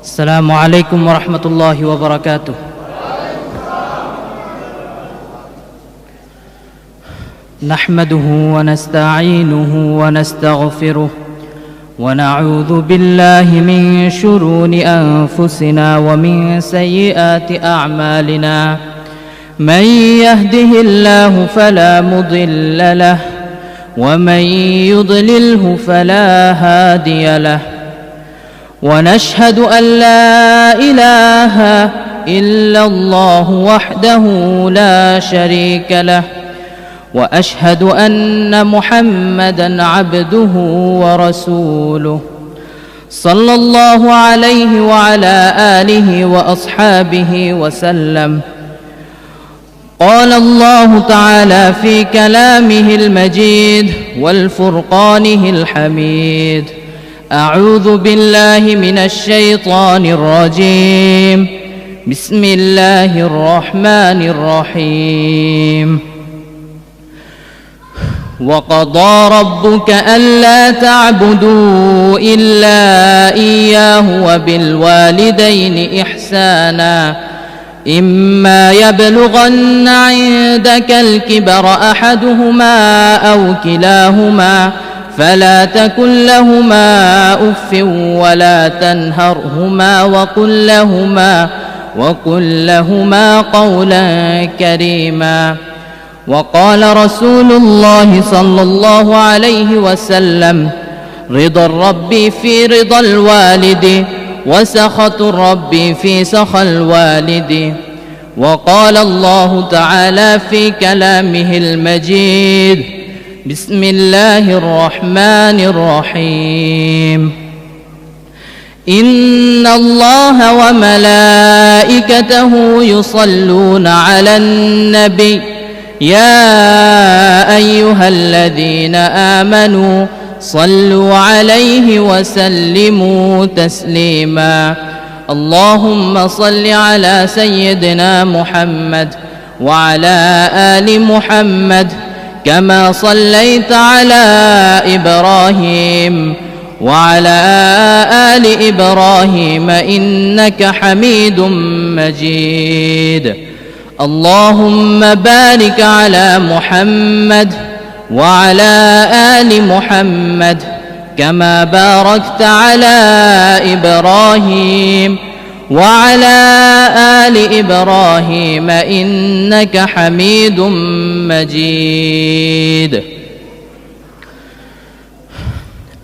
السلام عليكم ورحمة الله وبركاته. نحمده ونستعينه ونستغفره ونعوذ بالله من شرور أنفسنا ومن سيئات أعمالنا. من يهده الله فلا مضل له ومن يضلله فلا هادي له. ونشهد أن لا إله إلا الله وحده لا شريك له، وأشهد أن محمدًا عبده ورسوله صلى الله عليه وعلى آله وأصحابه وسلم. قال الله تعالى في كلامه المجيد والفرقانه الحميد: أعوذ بالله من الشيطان الرجيم. بسم الله الرحمن الرحيم. وقضى ربك ألا تعبدوا إلا إياه وبالوالدين إحسانا إما يبلغن عندك الكبر أحدهما أو كلاهما فلا تكن لهما أف ولا تنهرهما وقل لهما قولا كريما. وقال رسول الله صلى الله عليه وسلم: رضا الرب في رضا الوالد وسخط الرب في سخط الوالد. وقال الله تعالى في كلامه المجيد: بسم الله الرحمن الرحيم. إن الله وملائكته يصلون على النبي يا أيها الذين آمنوا صلوا عليه وسلموا تسليما. اللهم صل على سيدنا محمد وعلى آل محمد كما صليت على إبراهيم وعلى آل إبراهيم إنك حميد مجيد. اللهم بارك على محمد وعلى آل محمد كما باركت على إبراهيم وعلى آل إبراهيم إنك حميد مجيد.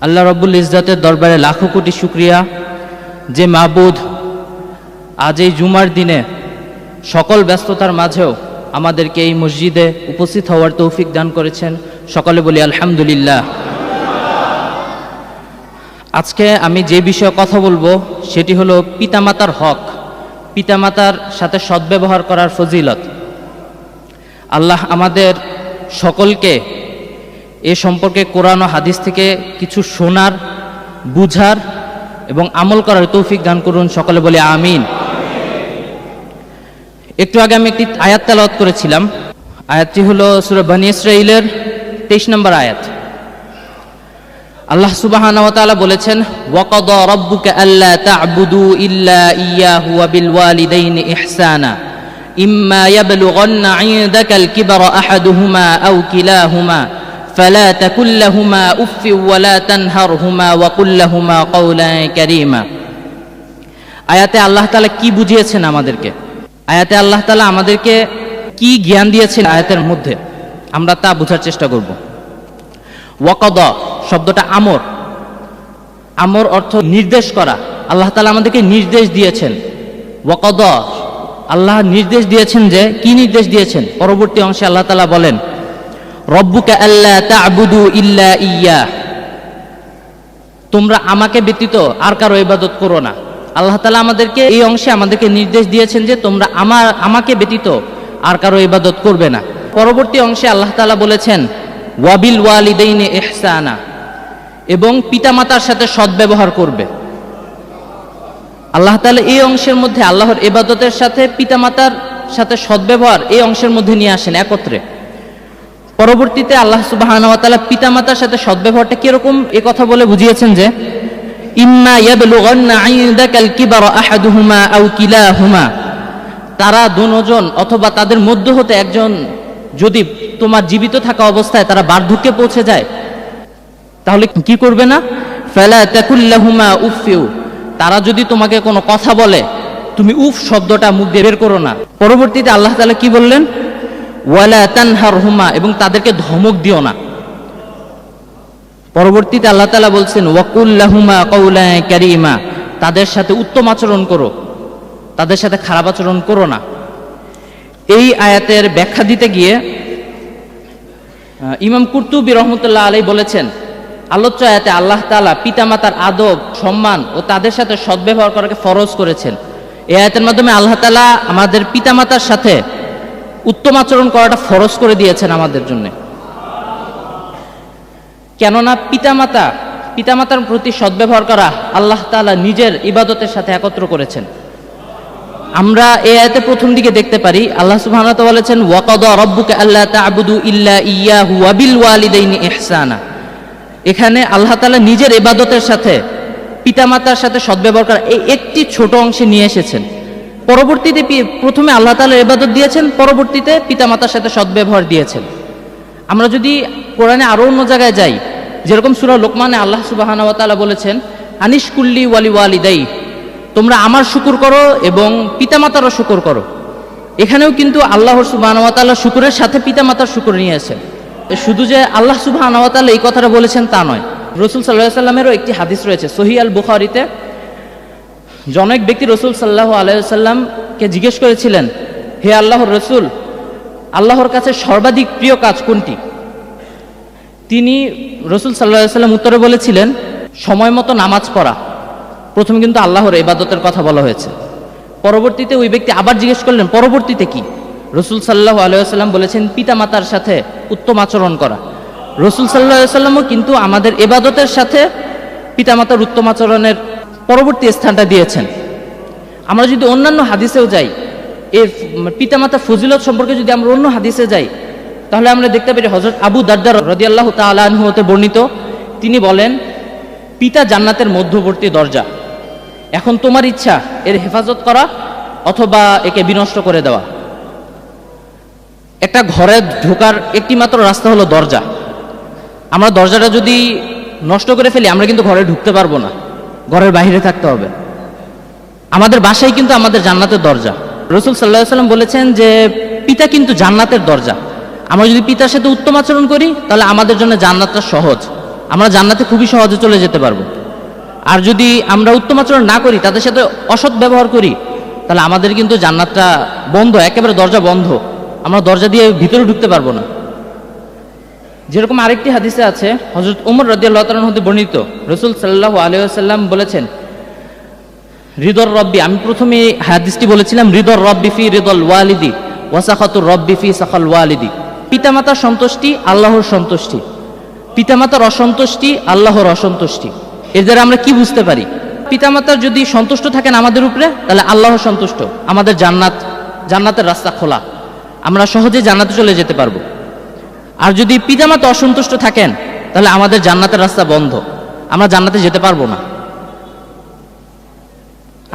আল্লাহ রব্বুল ইজ্জতের দরবারে লাখো কোটি শুকরিয়া যে মাবুদ আজ এই জুমার দিনে সকল ব্যস্ততার মাঝেও আমাদেরকে এই মসজিদে উপস্থিত হওয়ার তৌফিক দান করেছেন। সকলে বলি আলহামদুলিল্লাহ। আজকে আমি যে বিষয়ে কথা বলবো সেটি হলো পিতামাতার হক, পিতামাতার সাথে সদ্ব্যবহার করার ফজিলত। আল্লাহ আমাদের সকলকে এ সম্পর্কে কোরআন ও হাদিস থেকে কিছু শোনার, বুঝার এবং আমল করার তৌফিক দান করুন। সকলে বলি আমিন। একটু আগে আমি একটি আয়াত তেলাওয়াত করেছিলাম। আয়াতটি হলো সূরা বনী ইসরাঈলের 23 নম্বর আয়াত। আল্লাহ সুবহানাহু ওয়া তাআলা বলেছেন: ওয়াকাদা রাব্বুকা আল্লা তা'বুদু ইল্লা ইয়্যাহু ওয়া বিল ওয়ালিদাইনি ইহসানা ইম্মা ইয়াবলুগান্না 'ইনদাকাল কিবরা আহাদুহুমা আও কিলাহুমা ফালা তাকুল লাহুমা উফফি ওয়া লা তানহারহুমা ওয়া কুল লাহুমা কওলান কারীমা। আয়াতে আল্লাহ তাআলা কি বুঝিয়েছেন আমাদেরকে, আয়াতে আল্লাহ তাআলা আমাদেরকে কি জ্ঞান দিয়েছেন আয়াতের মধ্যে, আমরা তা বোঝার চেষ্টা করব। ওয়াকাদা শব্দটা আমর, আমর অর্থ নির্দেশ করা। আল্লাহ তাআলা আমাদেরকে নির্দেশ দিয়েছেন। ওয়াকাদা আল্লাহ নির্দেশ দিয়েছেন, যে কি নির্দেশ দিয়েছেন পরবর্তী অংশে আল্লাহ তাআলা বলেন: রব্বুকা আল্লা তা'বুদু ইল্লা ইয়্যাহ, তোমরা আমাকে ব্যতীত আর কারো ইবাদত করো না। আল্লাহ তাআলা আমাদেরকে এই অংশে আমাদেরকে নির্দেশ দিয়েছেন যে তোমরা আমাকে ব্যতীত আর কারো ইবাদত করবে না। পরবর্তী অংশে আল্লাহ তাআলা বলেছেন ওয়াবিল ওয়ালিদাইনি ইহসানা, এবং পিতামাতার সাথে সদ্ব্যবহার করবে। আল্লাহ তাআলা এই অংশের মধ্যে আল্লাহর ইবাদতের সাথে পিতামাতার সাথে সদ্ব্যবহার এই অংশের মধ্যে নিয়ে আসেন একত্রে। পরবর্তীতে আল্লাহ সুবহানাহু ওয়া তাআলা পিতামাতার সাথে সদ্ব্যবহারটা কিরকম এ কথা বলে বুঝিয়েছেন যে ইম্মা ইয়াবলুগান্না ইনদাকাল কিবারা আহাদুহুমা আও কিলাহুমা, তারা দুজন অথবা তাদের মধ্য হতে একজন যদি তোমার জীবিত থাকা অবস্থায় তারা বার্ধক্যে পৌঁছে যায়, তাহলে কি করবে না? ফালা তাকুল্লাহুমা উফিউ, তারা যদি তোমাকে কোনো কথা বলে তুমি উফ শব্দটা মুখ দিয়ে বের করো না। পরবর্তীতে আল্লাহ তাআলা কি বললেন? ওয়ালা তানহারহুমা, এবং তাদেরকে ধমক দিও না। পরবর্তীতে আল্লাহ তাআলা বলছেন ওয়াকুল্লাহুমা কাওলান কারীমা, তাদের সাথে উত্তম আচরণ করো, তাদের সাথে খারাপ আচরণ করো না। এই আয়াতের ব্যাখ্যা দিতে গিয়ে ইমাম কুরতুবী রাহমাতুল্লাহ আলাইহি বলেছেন, আলোচ্য আয়াতে আল্লাহ তাআলা পিতামাতার আদব, সম্মান ও তাদের সাথে সদ্ব্যবহার করাকে ফরজ করেছেন। এই আয়াতের মাধ্যমে আল্লাহ তাআলা আমাদের পিতামাতার সাথে উত্তম আচরণ করাটা ফরজ করে দিয়েছেন আমাদের জন্য। কেননা পিতামাতার প্রতি সদ্ব্যবহার করা আল্লাহ তাআলা নিজের ইবাদতের সাথে একত্র করেছেন। আমরা এই আয়াতে প্রথম দিকে দেখতে পারি আল্লাহ সুবহানাহু ওয়া তাআলা বলেছেন ওয়াকাদা রাব্বুকা আল্লা তা'বুদু ইল্লা ইয়্যাহু ওয়া বিল ওয়ালিদাইনি ইহসানা। এখানে আল্লাহ তাআলা নিজের ইবাদতের সাথে পিতামাতার সাথে সদ্ব্যবহার করা এই একটি ছোট অংশে নিয়ে এসেছেন। পরবর্তীতে প্রথমে আল্লাহ তাআলা ইবাদত দিয়েছেন, পরবর্তীতে পিতামাতার সাথে সদ্ব্যবহার দিয়েছেন। আমরা যদি কোরআনে আরো অন্য জায়গায় যাই, যেরকম সূরা লোকমানে আল্লাহ সুবহানাহু ওয়া তাআলা বলেছেন আনিশকুল্লি ওয়ালি ওয়ালিদাই, তোমরা আমার শুকর করো এবং পিতামাতারও শুকর করো। এখানেও কিন্তু আল্লাহ সুবহানাহু ওয়া তাআলা শুকরের সাথে পিতামাতার শুকর নিয়েছেন। শুধু যে আল্লাহ সুবহানাহু ওয়া তাআলা এই কথাটা বলেছেন তা নয়, রাসূল সাল্লাল্লাহু আলাইহি ওয়াসাল্লামেরও একটি হাদিস রয়েছে সহিহ আল বুখারীতে। জনৈক ব্যক্তি রাসূল সাল্লাল্লাহু আলাইহি ওয়াসাল্লামকে জিজ্ঞেস করেছিলেন, হে আল্লাহর রাসূল, আল্লাহর কাছে সর্বাধিক প্রিয় কাজ কোনটি? তিনি রাসূল সাল্লাল্লাহু আলাইহি ওয়াসাল্লাম উত্তরে বলেছিলেন সময় মতো নামাজ পড়া। প্রথমে কিন্তু আল্লাহর ইবাদতের কথা বলা হয়েছে, পরবর্তীতে ওই ব্যক্তি আবার জিজ্ঞেস করলেন পরবর্তীতে কি? রাসূল সাল্লাল্লাহু আলাইহি ওয়াসাল্লাম বলেছেন পিতামাতার সাথে উত্তম আচরণ করা। রাসূল সাল্লাল্লাহু আলাইহি ওয়াসাল্লামও কিন্তু আমাদের ইবাদতের সাথে পিতামাতার উত্তম আচরণের পরবর্তী স্থানটা দিয়েছেন। আমরা যদি অন্যান্য হাদিসেও যাই, এই পিতামাতার ফজিলত সম্পর্কে যদি আমরা অন্য হাদিসে যাই, তাহলে আমরা দেখতে পারি হযরত আবু দারদা রাদিয়াল্লাহু তাআলা আনহু হতে বর্ণিত, তিনি বলেন পিতা জান্নাতের মধ্যবর্তী দরজা, এখন তোমার ইচ্ছা এর হেফাজত করা অথবা একে বিনষ্ট করে দেওয়া। একটা ঘরে ঢোকার একটি মাত্র রাস্তা হলো দরজা। আমরা দরজাটা যদি নষ্ট করে ফেলি আমরা কিন্তু ঘরে ঢুকতে পারবো না, ঘরের বাইরে থাকতে হবে। আমাদের বাসায় কিন্তু আমাদের জান্নাতের দরজা। রাসূল সাল্লাল্লাহু আলাইহি ওয়াসাল্লাম বলেছেন যে পিতা কিন্তু জান্নাতের দরজা। আমরা যদি পিতার সাথে উত্তম আচরণ করি তাহলে আমাদের জন্য জান্নাতটা সহজ, আমরা জান্নাতে খুবই সহজে চলে যেতে পারবো। আর যদি আমরা উত্তম আচরণ না করি, তাদের সাথে অসৎ ব্যবহার করি, তাহলে আমাদের কিন্তু জান্নাতটা বন্ধ, একেবারে দরজা বন্ধ, আমরা দরজা দিয়ে ভিতরে ঢুকতে পারবো না। যেরকম আরেকটি হাদিসে আছে হযরত ওমর রাদিয়াল্লাহু তাআলা হতে বর্ণিত, রাসূল সাল্লাল্লাহু আলাইহি ওয়াসাল্লাম বলেছেন রিদর রব্বি, আমি প্রথমে হাদিসটি বলেছিলাম রিদর রব্বি ফি রিদল ওয়ালিদি ওয়া সাখাতুর রব্বি ফি সাখাল ওয়ালিদি। পিতামাতার সন্তুষ্টি আল্লাহর সন্তুষ্টি, পিতামাতার অসন্তুষ্টি আল্লাহর অসন্তুষ্টি। এর দ্বারা আমরা কি বুঝতে পারি? পিতামাতার যদি সন্তুষ্ট থাকেন আমাদের উপরে, তাহলে আল্লাহ সন্তুষ্ট, আমাদের জান্নাতের রাস্তা খোলা, আমরা সহজে জান্নাতে চলে যেতে পারবো। আর যদি পিতামাতা অসন্তুষ্ট থাকেন তাহলে আমাদের জান্নাতের রাস্তা বন্ধ, আমরা জান্নাতে যেতে পারবো না।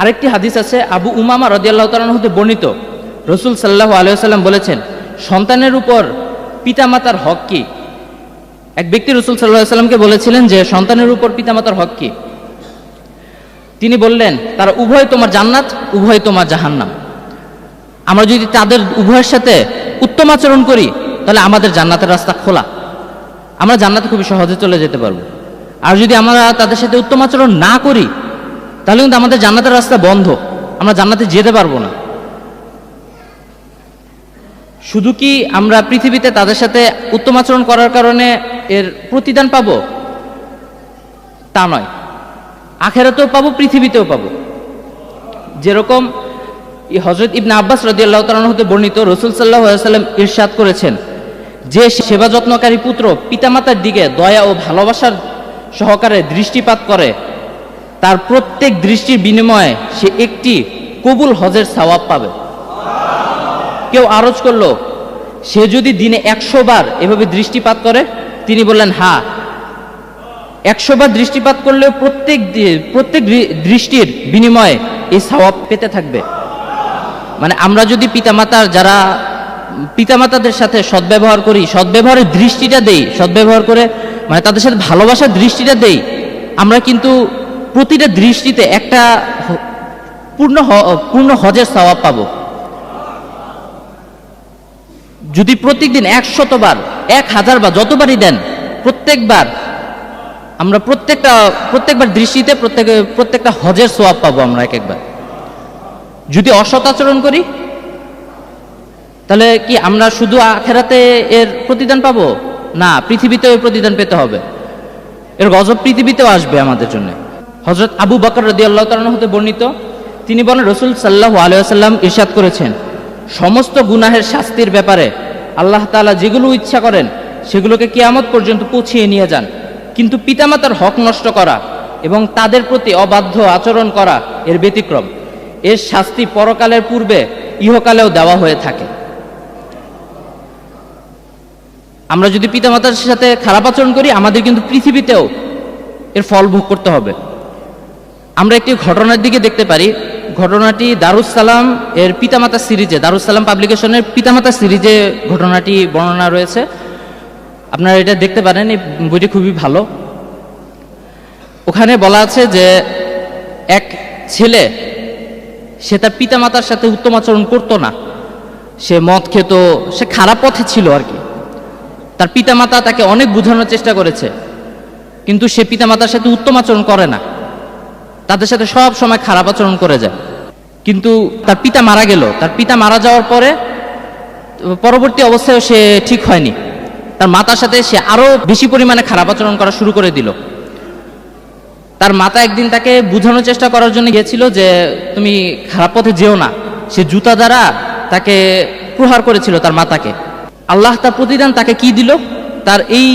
আরেকটি হাদিস আছে আবু উমামা রাদিয়াল্লাহু তাআলা হতে বর্ণিত, রাসূল সাল্লাল্লাহু আলাইহি ওয়াসাল্লাম বলেছেন সন্তানের উপর পিতামাতার হক কি? এক ব্যক্তি রাসূল সাল্লাল্লাহু আলাইহি ওয়াসাল্লামকে বলেছিলেন যে সন্তানের উপর পিতামাতার হক কি? তিনি বললেন তারা উভয় তোমার জান্নাত, উভয় তোমার জাহান্নাম। আমরা যদি তাদের উভয়ের সাথে উত্তম আচরণ করি তাহলে আমাদের জান্নাতের রাস্তা খোলা, আমরা জান্নাতে খুবই সহজে চলে যেতে পারবো। আর যদি আমরা তাদের সাথে উত্তম আচরণ না করি তাহলে কিন্তু আমাদের জান্নাতের রাস্তা বন্ধ, আমরা জান্নাতে যেতে পারবো না। শুধু কি আমরা পৃথিবীতে তাদের সাথে উত্তম আচরণ করার কারণে এর প্রতিদান পাবো তা নয়, আখিরাতেও পাবো, পৃথিবীতেও পাবো। যেরকম হযরত ইবনে আব্বাস রাদিয়াল্লাহু তাআলা হতে বর্ণিত, রাসূল সাল্লাল্লাহু আলাইহি ওয়াসাল্লাম ইরশাদ করেছেন যে সেবা যত্নকারী পুত্র পিতামাতার দিকে দয়া ও ভালোবাসার সহকারে দৃষ্টিপাত করে, তার প্রত্যেক দৃষ্টির বিনিময়ে সে একটি কবুল হজের সওয়াব পাবে। কেউ আরজ করলো সে যদি দিনে 100 বার এভাবে দৃষ্টিপাত করে, তিনি বললেন হ্যাঁ, 100 বার দৃষ্টিপাত করলেও প্রত্যেক দৃষ্টির বিনিময়ে এই সওয়াব পেতে থাকবে। মানে আমরা যদি পিতামাতাদের সাথে সদ্ব্যবহার করি, সদ্ব্যবহারের দৃষ্টিটা দেই, সদ্ব্যবহার করে মানে তাদের সাথে ভালোবাসার দৃষ্টিটা দেই, আমরা কিন্তু প্রতিটা দৃষ্টিতে একটা পূর্ণ হজের সওয়াব পাবো। যদি প্রত্যেকদিন 100 বার, 1000 বার, যতবারই দেন, প্রত্যেকবার আমরা প্রত্যেকবার দৃষ্টিতে প্রত্যেকটা হজের সওয়াব পাবো আমরা এক একবার। যদি অসৎ আচরণ করি তাহলে কি আমরা শুধু আখিরাতে এর প্রতিদান পাবো? না, পৃথিবীতেও এর প্রতিদান পেতে হবে। এর গজব পৃথিবীতেও আসবে আমাদের জন্য। হযরত আবু বকর রাদিয়াল্লাহু তাআলা হতে বর্ণিত, তিনি বলেন, রাসূল সাল্লাল্লাহু আলাইহি ওয়াসাল্লাম ইরশাদ করেছেন, সমস্ত গুনাহের শাস্তির ব্যাপারে আল্লাহ তাআলা যেগুলো ইচ্ছা করেন সেগুলোকে কিয়ামত পর্যন্ত পৌঁছিয়ে নিয়ে যান, কিন্তু পিতামাতার হক নষ্ট করা এবং তাদের প্রতি অবাধ্য আচরণ করা এর ব্যতিক্রম। এর শাস্তি পরকালের পূর্বে ইহকালেও দেওয়া হয়ে থাকে। আমরা যদি পিতামাতার সাথে খারাপ আচরণ করি, আমাদের কিন্তু পৃথিবীতেও এর ফল ভোগ করতে হবে। আমরা একটি ঘটনার দিকে দেখতে পারি। ঘটনাটি দারুস সালাম এর পিতামাতা সিরিজে, দারুস সালাম পাবলিকেশনের পিতামাতা সিরিজে ঘটনাটি বর্ণনা রয়েছে। আপনারা এটা দেখতে পারেন, এই বইটি খুবই ভালো। ওখানে বলা আছে যে এক ছেলে, সে তার পিতামাতার সাথে উত্তম আচরণ করতো না, সে মদ খেত, সে খারাপ পথে ছিল আর কি। তার পিতামাতা তাকে অনেক বোঝানোর চেষ্টা করেছে, কিন্তু সে পিতামাতার সাথে উত্তম আচরণ করে না, তাদের সাথে সব সময় খারাপ আচরণ করে যায়। কিন্তু তার পিতা মারা গেল। তার পিতা মারা যাওয়ার পরে পরবর্তী অবস্থায় সে ঠিক হয়নি। তার মাতার সাথে সে আরো বেশি পরিমাণে খারাপ আচরণ করা শুরু করে দিল। তার মাতা একদিন তাকে বোঝানোর চেষ্টা করার জন্য গিয়েছিল যে তুমি খারাপ পথে যেও না। সে জুতা দ্বারা তাকে প্রহার করেছিল তার মাতাকে। আল্লাহ তার প্রতিদান তাকে কি দিল? তার এই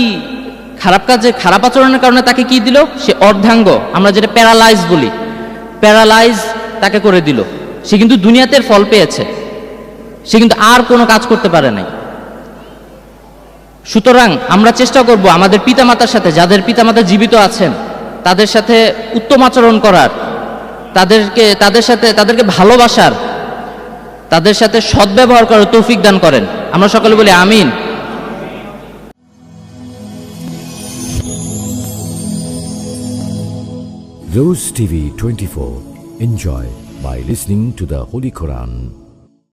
খারাপ কাজে, খারাপ আচরণের কারণে তাকে কি দিল? সে অর্ধাঙ্গ, আমরা যেটা প্যারালাইজ বলি, প্যারালাইজ তাকে করে দিল। সে কিন্তু দুনিয়াতে ফল পেয়েছে, সে কিন্তু আর কোনো কাজ করতে পারে নাই। সুতরাং আমরা চেষ্টা করব আমাদের পিতামাতার সাথে, যাদের পিতামাতা জীবিত আছেন, তাদের সাথে উত্তম আচরণ করার, তাদেরকে ভালোবাসার, তাদের সাথে সদ্ব্যবহার করার তৌফিক দান করেন। আমরা সকলে বলি আমিন। Rose TV 24. Enjoy by listening to the Holy Quran.